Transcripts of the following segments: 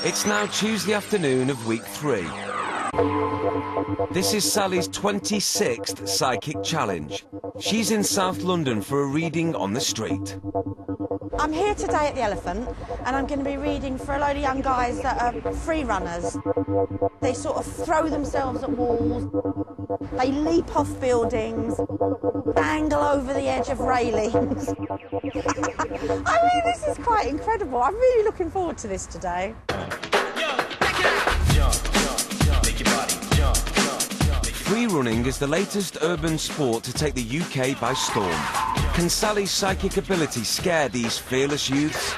It's now Tuesday afternoon of week 3. This is Sally's 26th psychic challenge. She's in South London for a reading on the street. I'm here today at the Elephant, and I'm going to be reading for a load of young guys that are free runners. They sort of throw themselves at walls, they leap off buildings, dangle over the edge of railings. I mean, this is quite incredible. I'm really looking forward to this today. Free running is the latest urban sport to take the UK by storm. Can Sally's psychic ability scare these fearless youths?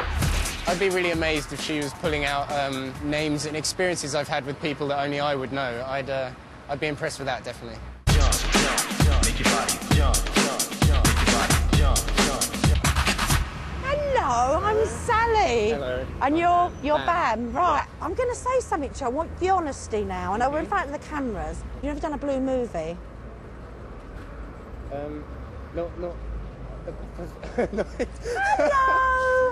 I'd be really amazed if she was pulling out names and experiences I've had with people that only I would know. I'd be impressed with that, definitely. Hello, I'm Sally. Hello. And you're Bam. Right, I'm going to say something to you. I want the honesty now. I know we're in front of the cameras. You've never done a blue movie? No. Hello!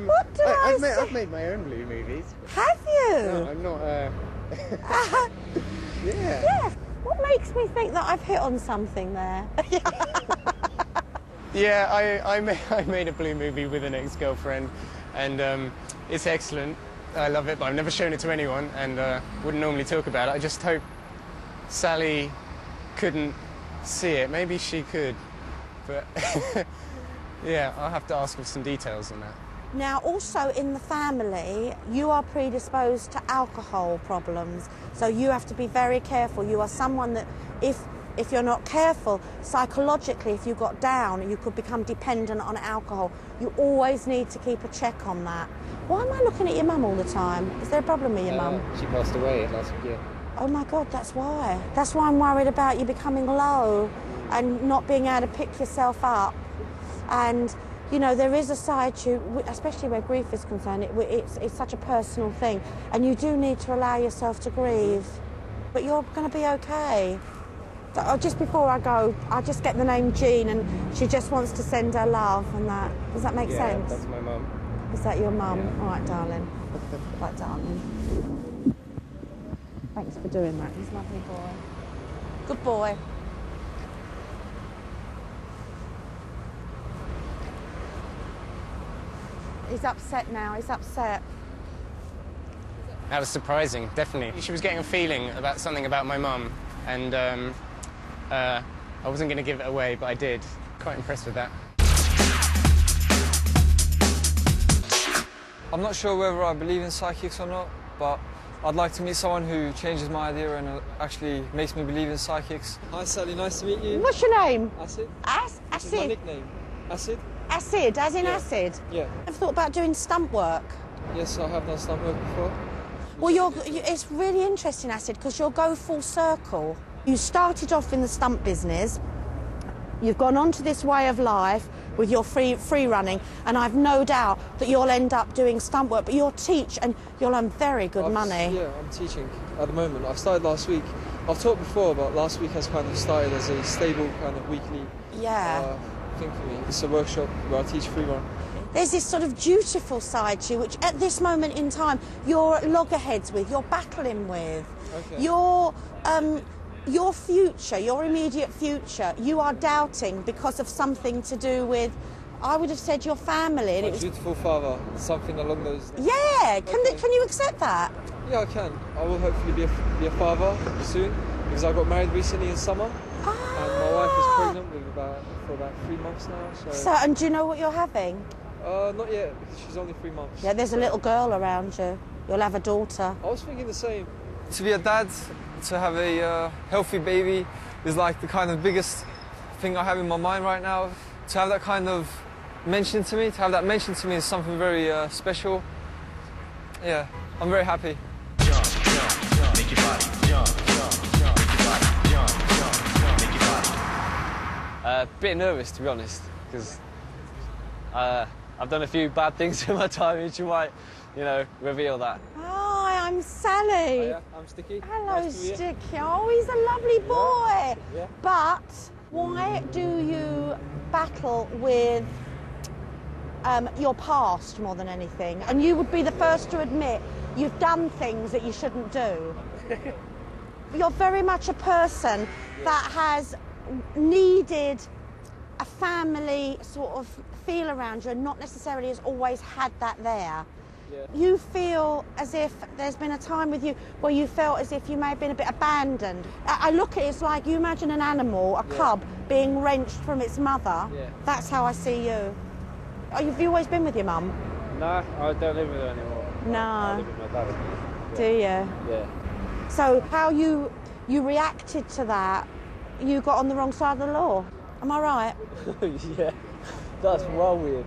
What do I say? I've made my own blue movies. Have you? No, I'm not, Yeah. Yeah. What makes me think that I've hit on something there? Yeah, I made a blue movie with an ex-girlfriend, and it's excellent. I love it, but I've never shown it to anyone, and wouldn't normally talk about it. I just hope Sally couldn't see it. Maybe she could, but yeah, I'll have to ask for some details on that. Now, also in the family, you are predisposed to alcohol problems, so you have to be very careful. You are someone that, if you're not careful, psychologically, if you got down, you could become dependent on alcohol. You always need to keep a check on that. Why am I looking at your mum all the time? Is there a problem with your mum? She passed away last year. Oh my God, that's why. That's why I'm worried about you becoming low and not being able to pick yourself up. And, you know, there is a side to you, especially where grief is concerned, it's such a personal thing. And you do need to allow yourself to grieve. But you're going to be okay. So, just before I go, I just get the name Jean, and she just wants to send her love and that. Does that make sense? Yeah, that's my mum. Is that your mum? Yeah. All right, darling. Right, darling. Thanks for doing that. He's a lovely boy. Good boy. He's upset now. He's upset. That was surprising, definitely. She was getting a feeling about something about my mum, and I wasn't going to give it away, but I did. Quite impressed with that. I'm not sure whether I believe in psychics or not, but I'd like to meet someone who changes my idea and actually makes me believe in psychics. Hi Sally, nice to meet you. What's your name? Acid. Acid? This is my nickname. Acid? Acid, as in acid? Yeah. I've thought about doing stunt work. Yes, I have done stunt work before. Well, it's really interesting, Acid, because you'll go full circle. You started off in the stunt business, you've gone on to this way of life with your free running, and I've no doubt that you'll end up doing stunt work, but you'll teach and you'll earn very good money. Yeah, I'm teaching at the moment. I've started last week. I've taught before, but last week has kind of started as a stable kind of weekly thing for me. It's a workshop where I teach free run. There's this sort of dutiful side to you, which at this moment in time, you're at loggerheads with, you're battling with. Okay. Your future, your immediate future, you are doubting because of something to do with, I would have said, your family. My dutiful father, something along those lines. Yeah, Okay. Can you accept that? Yeah, I can. I will hopefully be a father soon, because I got married recently in summer, and my wife is pregnant for about 3 months now. So, and do you know what you're having? Not yet, because she's only 3 months. Yeah, there's a little girl around you. You'll have a daughter. I was thinking the same. To be a dad, to have a healthy baby is like the kind of biggest thing I have in my mind right now. To have that kind of mentioned to me, is something very special. Yeah, I'm very happy. Make your body jump, A bit nervous, to be honest, because I've done a few bad things in my time, which you might, reveal that. Hi, I'm Sally. Oh, yeah, I'm Sticky. Hello, nice to meet you. Sticky. Oh, he's a lovely boy. Yeah. But why do you battle with your past more than anything. And you would be the first to admit you've done things that you shouldn't do. You're very much a person that has needed a family sort of feel around you and not necessarily has always had that there. Yeah. You feel as if there's been a time with you where you felt as if you may have been a bit abandoned. I look at it, it's like you imagine an animal, a cub, being wrenched from its mother. Yeah. That's how I see you. Have you always been with your mum? No, I don't live with her anymore. I No. live with my dad. Do you? Yeah. So how you reacted to that, you got on the wrong side of the law. Am I right? Yeah, that's well weird.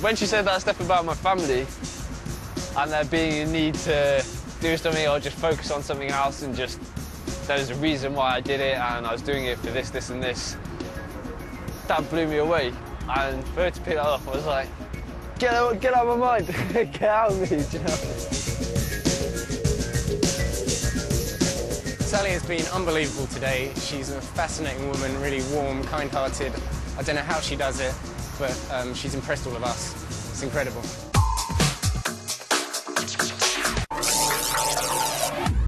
When she said that stuff about my family and there being a need to do something or just focus on something else and just there's a reason why I did it and I was doing it for this, this and this, that blew me away. And for her to pick that up, I was like, get out of my mind, get out of me, do you know? Sally has been unbelievable today. She's a fascinating woman, really warm, kind-hearted. I don't know how she does it, but she's impressed all of us. It's incredible.